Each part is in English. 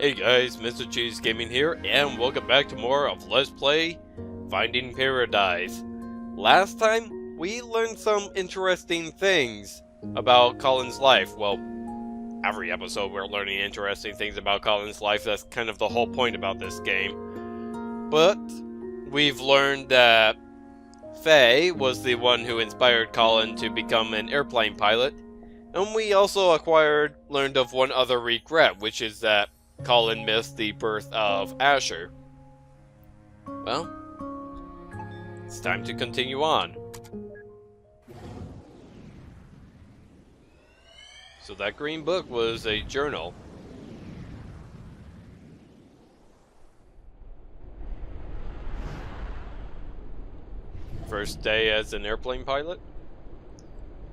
Hey guys, Mr. Cheese Gaming here, and welcome back to more of Let's Play Finding Paradise. Last time, we learned some interesting things about Collin's life. Well, every episode we're learning interesting things about Collin's life. That's kind of the whole point about this game. But we've learned that Faye was the one who inspired Collin to become an airplane pilot. And we also learned of one other regret, which is that Collin missed the birth of Asher. Well, it's time to continue on. So that green book was a journal. First day as an airplane pilot?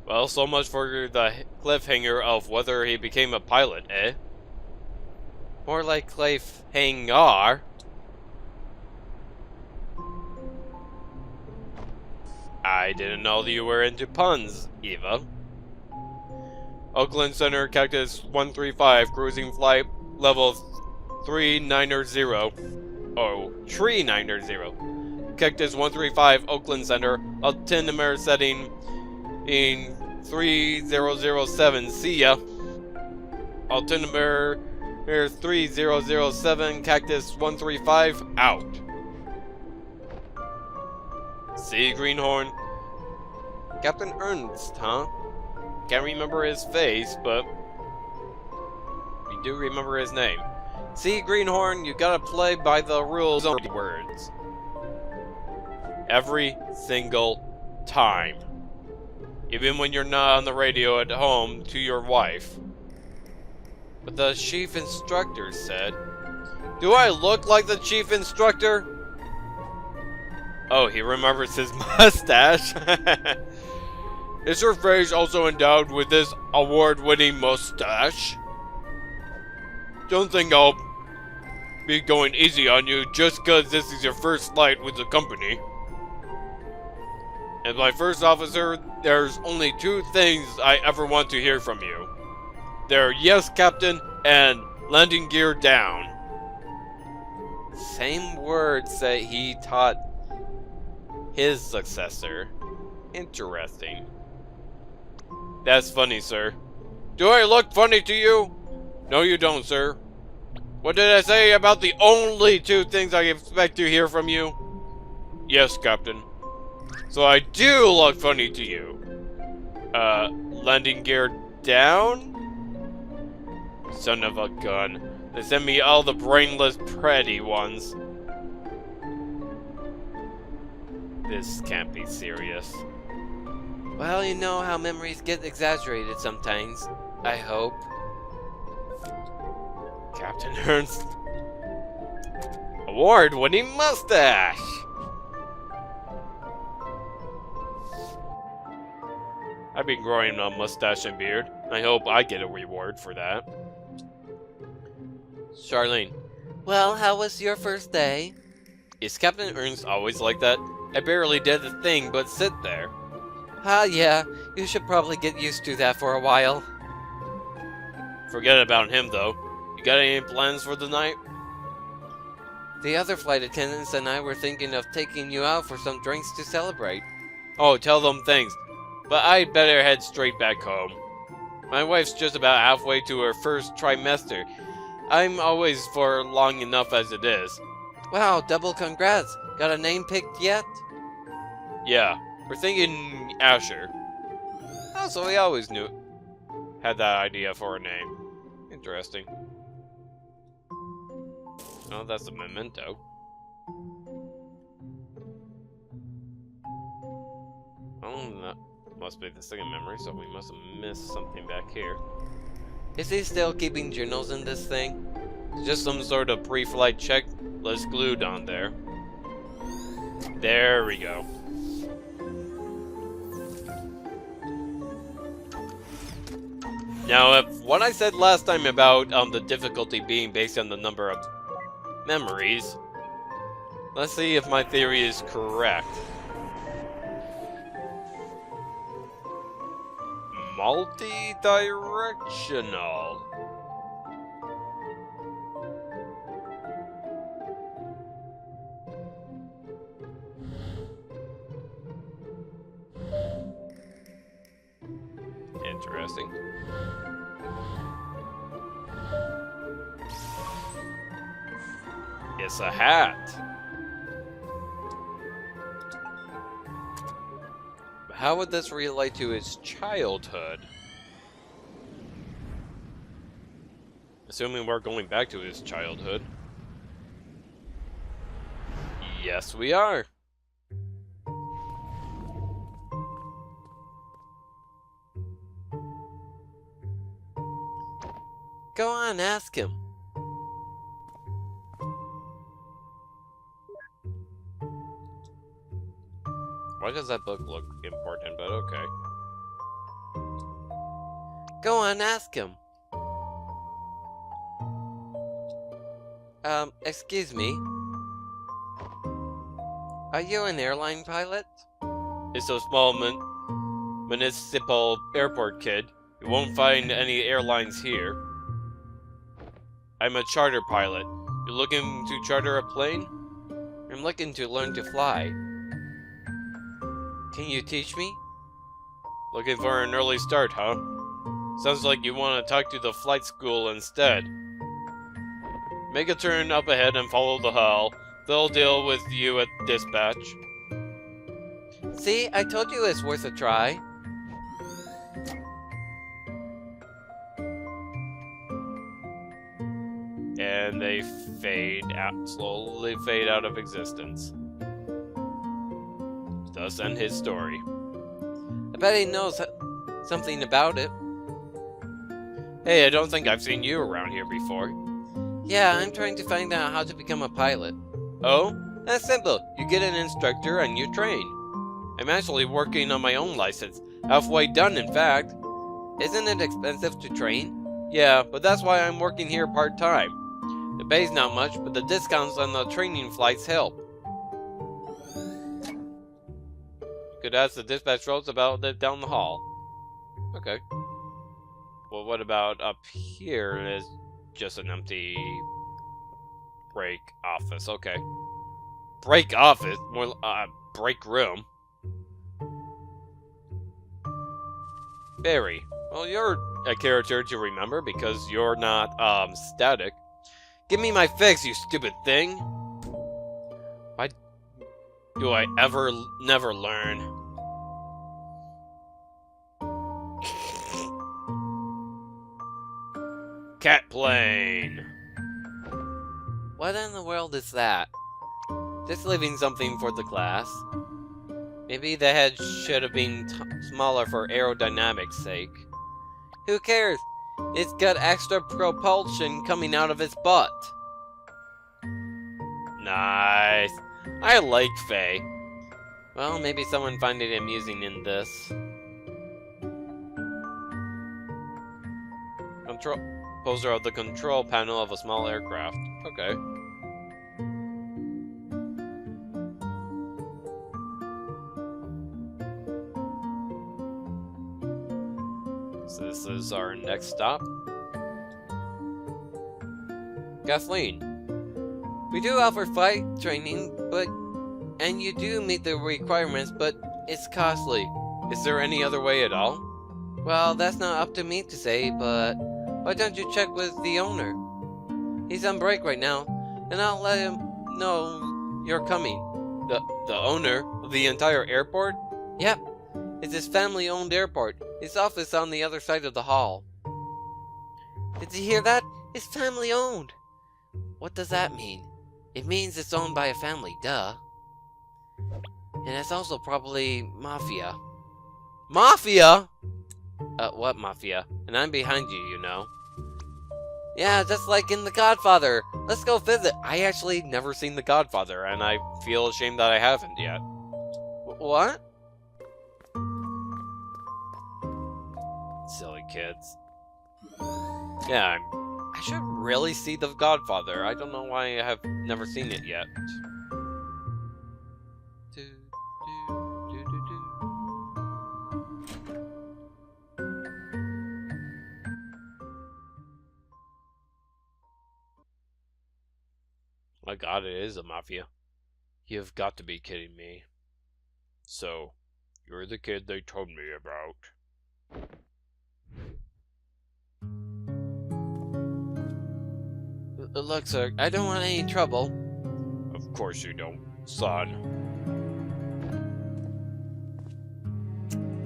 Well, so much for the cliffhanger of whether he became a pilot, eh? More like cliffhanger. I didn't know that you were into puns, Eva. Oakland Center, Cactus 135, cruising flight level 3990. Oh, 3990. Cactus 135, Oakland Center, altimeter setting in 3007. See ya. Altimeter 3007, Cactus 135, out. See, Greenhorn? Captain Ernst, huh? Can't remember his face, but we do remember his name. See, Greenhorn, you gotta play by the rules of words. Every single time. Even when you're not on the radio at home to your wife. But the chief instructor said, "Do I look like the chief instructor?" Oh, he remembers his mustache. Is your face also endowed with this award-winning mustache? Don't think I'll be going easy on you just cause this is your first flight with the company. As my first officer, there's only two things I ever want to hear from you. They're yes, Captain, and landing gear down. Same words that he taught his successor. Interesting. That's funny, sir. Do I look funny to you? No, you don't, sir. What did I say about the only two things I expect to hear from you? Yes, Captain. So I do look funny to you. Landing gear down? Son of a gun. They send me all the brainless, pretty ones. This can't be serious. Well, you know how memories get exaggerated sometimes. I hope. Captain Ernst. Award-winning mustache! I've been growing a mustache and beard. I hope I get a reward for that. Charlene. Well, how was your first day? Is Captain Ernst always like that? I barely did a thing but sit there. Yeah, you should probably get used to that for a while. Forget about him, though. You got any plans for the night? The other flight attendants and I were thinking of taking you out for some drinks to celebrate. Oh, tell them thanks. But I'd better head straight back home. My wife's just about halfway to her first trimester. I'm always for long enough as it is. Wow, double congrats. Got a name picked yet? Yeah, we're thinking Asher. Oh, so we always had that idea for a name. Interesting. Oh, that's a memento. Oh, that must be the second memory, so we must have missed something back here. Is he still keeping journals in this thing? Just some sort of pre-flight checklist glued on there. There we go. Now, if what I said last time about the difficulty being based on the number of memories, let's see if my theory is correct. Multi-directional. interesting. It's a hat. How would this relate to his childhood? Assuming we're going back to his childhood. Yes, we are. Go on, ask him. Why does that book look important, but okay. Go on, ask him. Excuse me. Are you an airline pilot? It's a small municipal airport, kid. You won't find any airlines here. I'm a charter pilot. You looking to charter a plane? I'm looking to learn to fly. Can you teach me? Looking for an early start, huh? Sounds like you want to talk to the flight school instead. Make a turn up ahead and follow the hull. They'll deal with you at dispatch. See, I told you it's worth a try. And they slowly fade out of existence. Thus ends his story. I bet he knows something about it. Hey, I don't think I've seen you around here before. Yeah, I'm trying to find out how to become a pilot. Oh? That's simple. You get an instructor and you train. I'm actually working on my own license. Halfway done, in fact. Isn't it expensive to train? Yeah, but that's why I'm working here part-time. The pay's not much, but the discounts on the training flights help. Could ask the dispatch roads about it down the hall. Okay. Well, what about up here? Is just an empty break office. Okay. Break office? More, break room. Barry. Well, you're a character to remember because you're not, static. Give me my fix, you stupid thing. Why do I never learn? Cat plane. What in the world is that? Just leaving something for the class. Maybe the head should have been smaller for aerodynamics' sake. Who cares? It's got extra propulsion coming out of its butt. Nice. I like Faye. Well, maybe someone find it amusing in this. Poster of the control panel of a small aircraft. Okay. So this is our next stop. Kathleen. We do offer flight training, and you do meet the requirements, but it's costly. Is there any other way at all? Well, that's not up to me to say, but why don't you check with the owner? He's on break right now, and I'll let him know you're coming. The owner of the entire airport? Yep. It's his family-owned airport. His office on the other side of the hall. Did you hear that? It's family-owned. What does that mean? It means it's owned by a family, duh. And it's also probably Mafia. Mafia? What Mafia? And I'm behind you, you know. Yeah, just like in The Godfather. Let's go visit. I actually never seen The Godfather, and I feel ashamed that I haven't yet. What? Silly kids. Yeah, I should really see The Godfather. I don't know why I have never seen it yet. My god, it is a Mafia. You've got to be kidding me. So, you're the kid they told me about. Look, sir, I don't want any trouble. Of course you don't, son.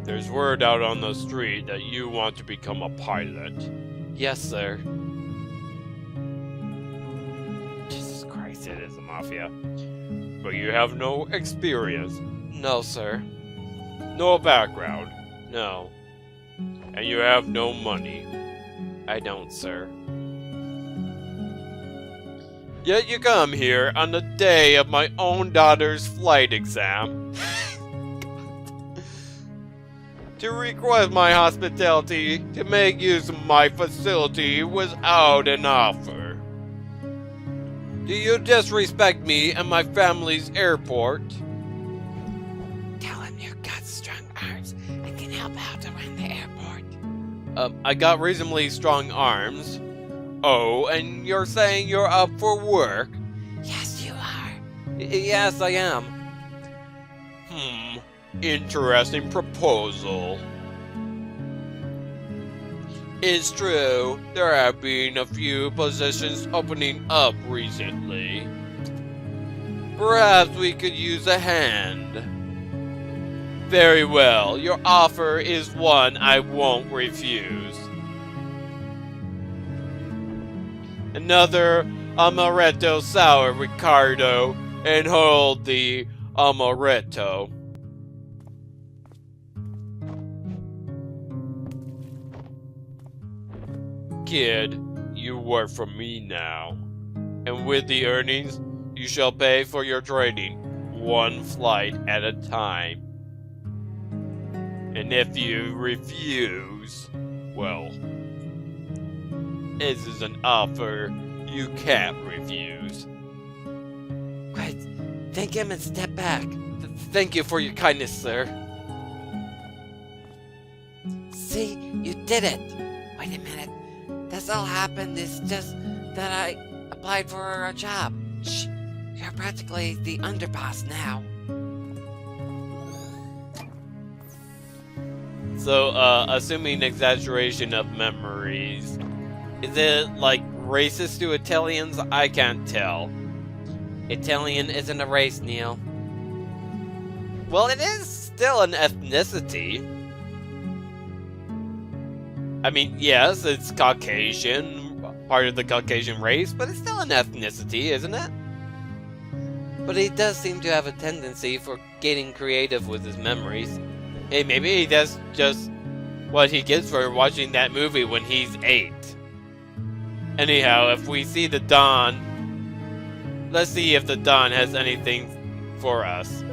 There's word out on the street that you want to become a pilot. Yes, sir. Jesus Christ, it is a Mafia. But you have no experience. No, sir. No background. No. And you have no money. I don't, sir. Yet you come here on the day of my own daughter's flight exam to request my hospitality to make use of my facility without an offer. Do you disrespect me and my family's airport? Tell him you've got strong arms and can help out around the airport. I got reasonably strong arms. Oh, and you're saying you're up for work? Yes, you are. Yes, I am. Interesting proposal. It's true, there have been a few positions opening up recently. Perhaps we could use a hand. Very well, your offer is one I won't refuse. Another Amaretto sour, Ricardo, and hold the Amaretto. Kid, you work for me now, and with the earnings, you shall pay for your training, one flight at a time. And if you refuse, well, this is an offer you can't refuse. Wait, thank him and step back. Thank you for your kindness, sir. See, you did it. Wait a minute. This all happened. It's just that I applied for a job. Shh. You're practically the underboss now. So, assuming exaggeration of memories, is it like racist to Italians? I can't tell. Italian isn't a race, Neil. Well, it is still an ethnicity. I mean, yes, it's Caucasian, part of the Caucasian race, but it's still an ethnicity, isn't it? But he does seem to have a tendency for getting creative with his memories. Hey, maybe that's just what he gets for watching that movie when he's 8. Anyhow, if we see the Don, let's see if the Don has anything for us.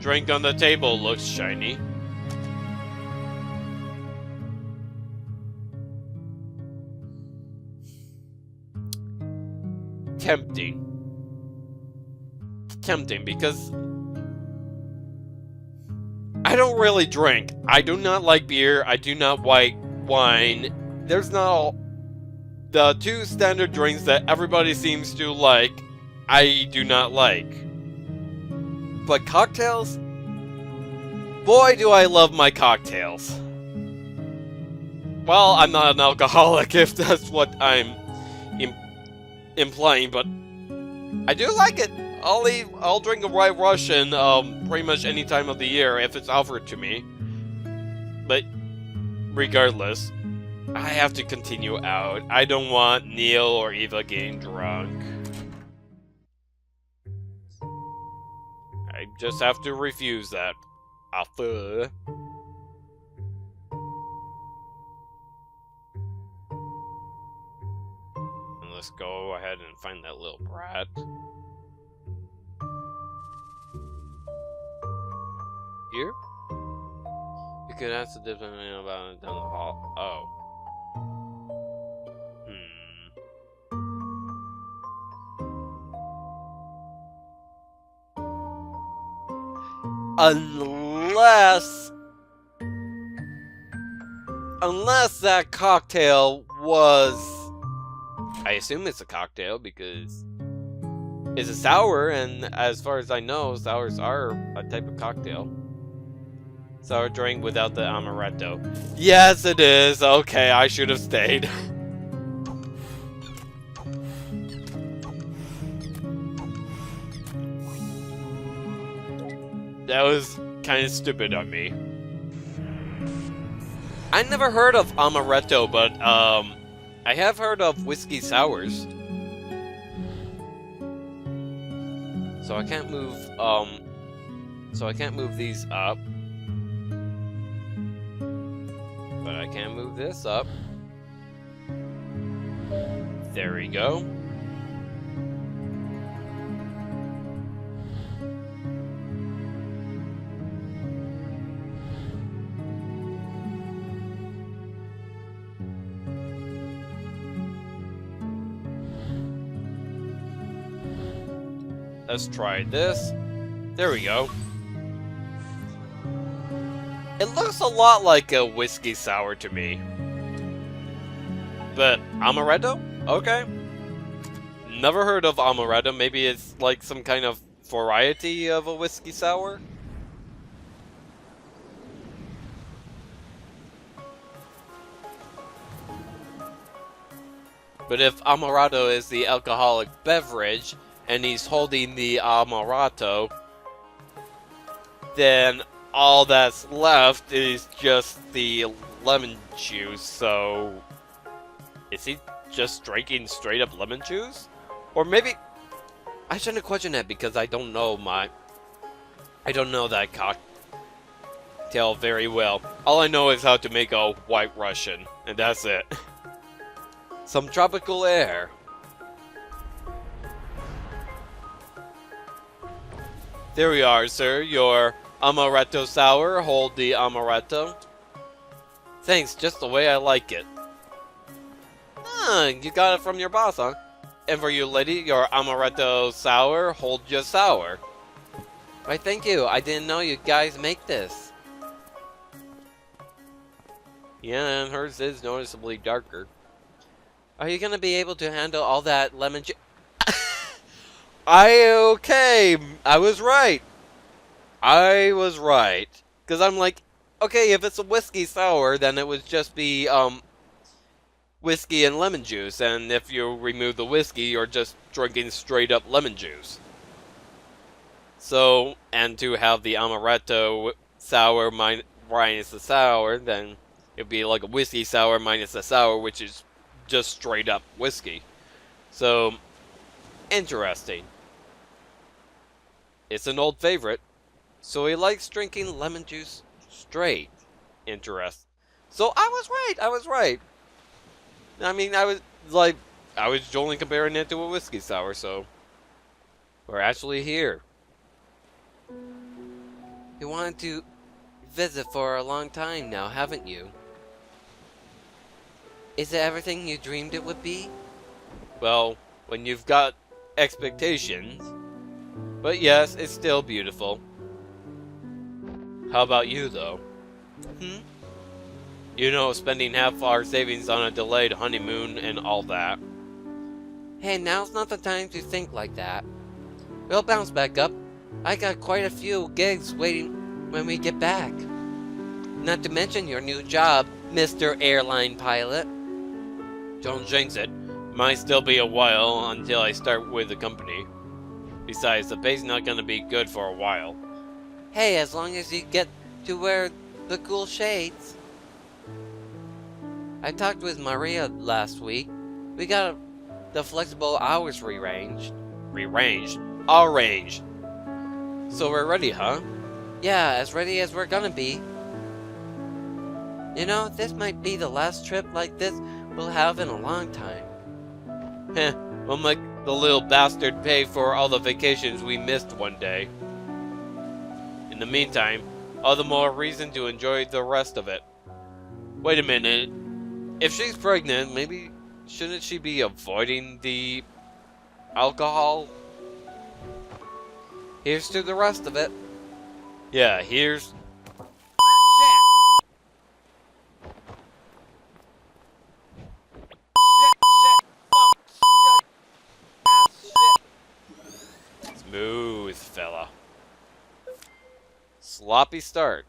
Drink on the table looks shiny. Tempting because I don't really drink. I do not like beer. I do not like wine. There's not all the two standard drinks that everybody seems to like. I do not like. But cocktails? Boy, do I love my cocktails. Well, I'm not an alcoholic if that's what I'm implying, but I do like it. I'll drink a White Russian pretty much any time of the year if it's offered to me. But regardless, I have to continue out. I don't want Neil or Eva getting drunk. I just have to refuse that offer. And let's go ahead and find that little brat. Here? You could ask the different about it down the hall. Oh. Unless that cocktail was, I assume it's a cocktail because it's a sour, and as far as I know, sours are a type of cocktail. sour drink without the amaretto. Yes, it is. Okay, I should have stayed. That was kind of stupid on me. I never heard of amaretto, but I have heard of whiskey sours. So I can't move these up. But I can move this up. There we go. Let's try this. There we go. It looks a lot like a whiskey sour to me. But amaretto? Okay. Never heard of amaretto. Maybe it's like some kind of variety of a whiskey sour? But if amaretto is the alcoholic beverage, and he's holding the amaretto, then all that's left is just the lemon juice, so... Is he just drinking straight up lemon juice? Or maybe... I shouldn't question that because I don't know that cocktail very well. All I know is how to make a White Russian, and that's it. Some tropical air. There we are, sir. Your amaretto sour. Hold the amaretto. Thanks, just the way I like it. Ah, you got it from your boss, huh? And for you, lady, your amaretto sour. Hold your sour. Why, thank you. I didn't know you guys make this. Yeah, and hers is noticeably darker. Are you gonna be able to handle all that lemon juice? Okay, I was right. Because I'm like, okay, if it's a whiskey sour, then it would just be, whiskey and lemon juice. And if you remove the whiskey, you're just drinking straight up lemon juice. So, and to have the amaretto sour minus the sour, then it'd be like a whiskey sour minus the sour, which is just straight up whiskey. So, interesting. It's an old favorite, so he likes drinking lemon juice straight. Interest. So I was right. I mean, I was only comparing it to a whiskey sour, so we're actually here. You wanted to visit for a long time now, haven't you? Is it everything you dreamed it would be? Well, when you've got expectations. But yes, it's still beautiful. How about you, though? You know, spending half our savings on a delayed honeymoon and all that. Hey, now's not the time to think like that. We'll bounce back up. I got quite a few gigs waiting when we get back. Not to mention your new job, Mr. Airline Pilot. Don't jinx it. Might still be a while until I start with the company. Besides, the pay's not gonna be good for a while. Hey, as long as you get to wear the cool shades. I talked with Maria last week. We got the flexible hours rearranged. Arranged. So we're ready, huh? Yeah, as ready as we're gonna be. You know, this might be the last trip like this we'll have in a long time. Heh, we'll make the little bastard pay for all the vacations we missed one day. In the meantime, all the more reason to enjoy the rest of it. Wait a minute. If she's pregnant, maybe shouldn't she be avoiding the alcohol? Here's to the rest of it. Yeah, here's... Smooth, fella. Sloppy start.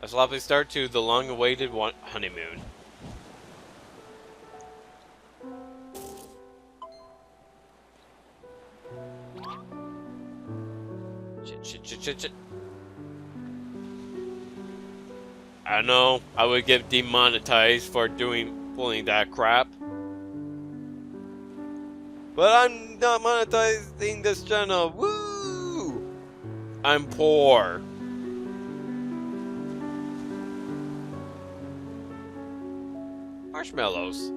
A sloppy start to the long-awaited honeymoon. Shit. I know I would get demonetized for pulling that crap. But I'm not monetizing this channel. Woo! I'm poor. Marshmallows.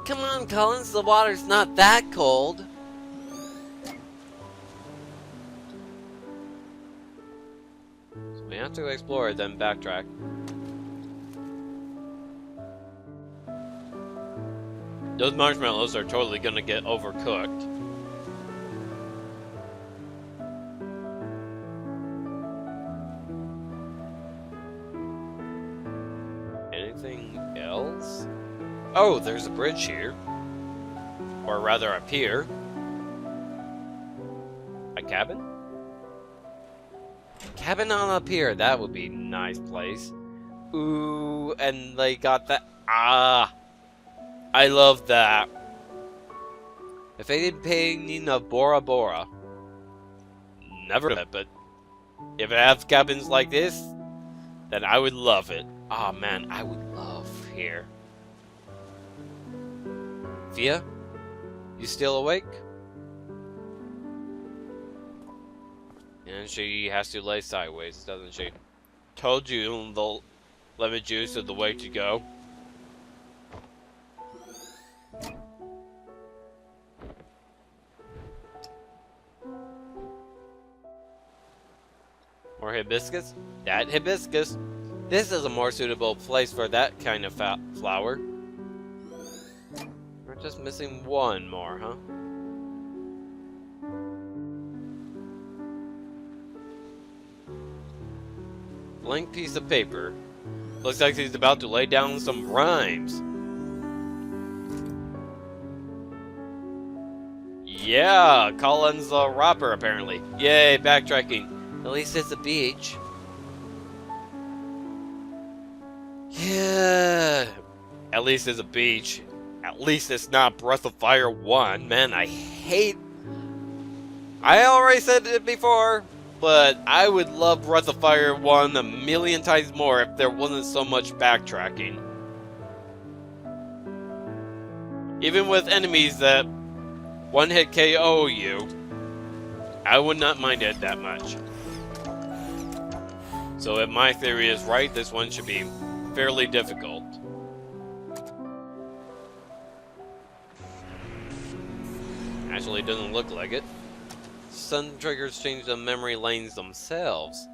Come on, Collins, the water's not that cold. So we have to explore, then backtrack. Those marshmallows are totally gonna get overcooked. Anything else? Oh, there's a bridge here. Or rather a pier. A cabin? Cabin on a pier, that would be a nice place. Ooh, and they got that. Ah! I love that. A faded painting of Bora Bora. Never met, but if it has cabins like this, then I would love it. Oh man, I would love here. Fia? You still awake? And she has to lay sideways, doesn't she? Told you the lemon juice is the way to go. More hibiscus? That hibiscus. This is a more suitable place for that kind of flower. We're just missing one more, huh? Blank piece of paper. Looks like he's about to lay down some rhymes. Yeah, Collin's a rapper apparently. Yay, backtracking. At least it's a beach. Yeah. At least it's a beach. At least it's not Breath of Fire 1. Man, I already said it before, but I would love Breath of Fire 1 a million times more if there wasn't so much backtracking. Even with enemies that one-hit KO you, I would not mind it that much. So if my theory is right, this one should be fairly difficult. Actually, doesn't look like it. Sun triggers change the memory lanes themselves.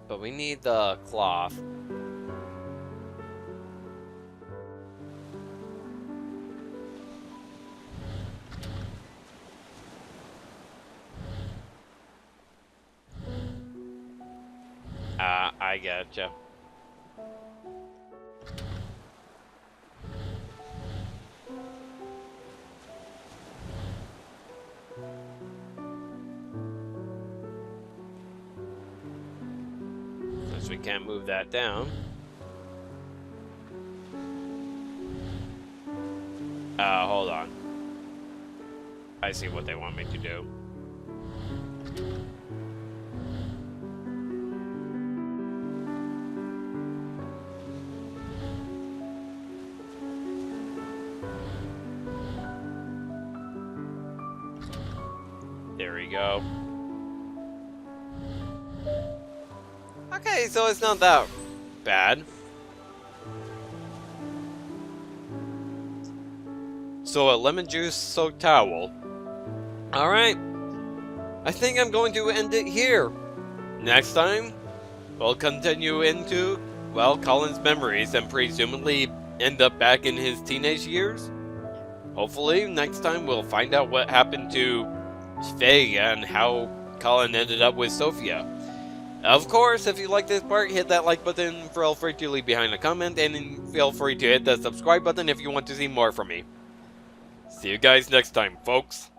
But we need the cloth. I gotcha. Since we can't move that down. Hold on. I see what they want me to do. There we go. Okay, so it's not that Bad. So a lemon juice soaked towel. Alright. I think I'm going to end it here. Next time, we'll continue into, well, Collin's memories and presumably end up back in his teenage years. Hopefully, next time we'll find out what happened to Vega and how Collin ended up with Sophia. Of course, if you like this part, hit that like button, feel free to leave behind a comment, and feel free to hit the subscribe button if you want to see more from me. See you guys next time, folks.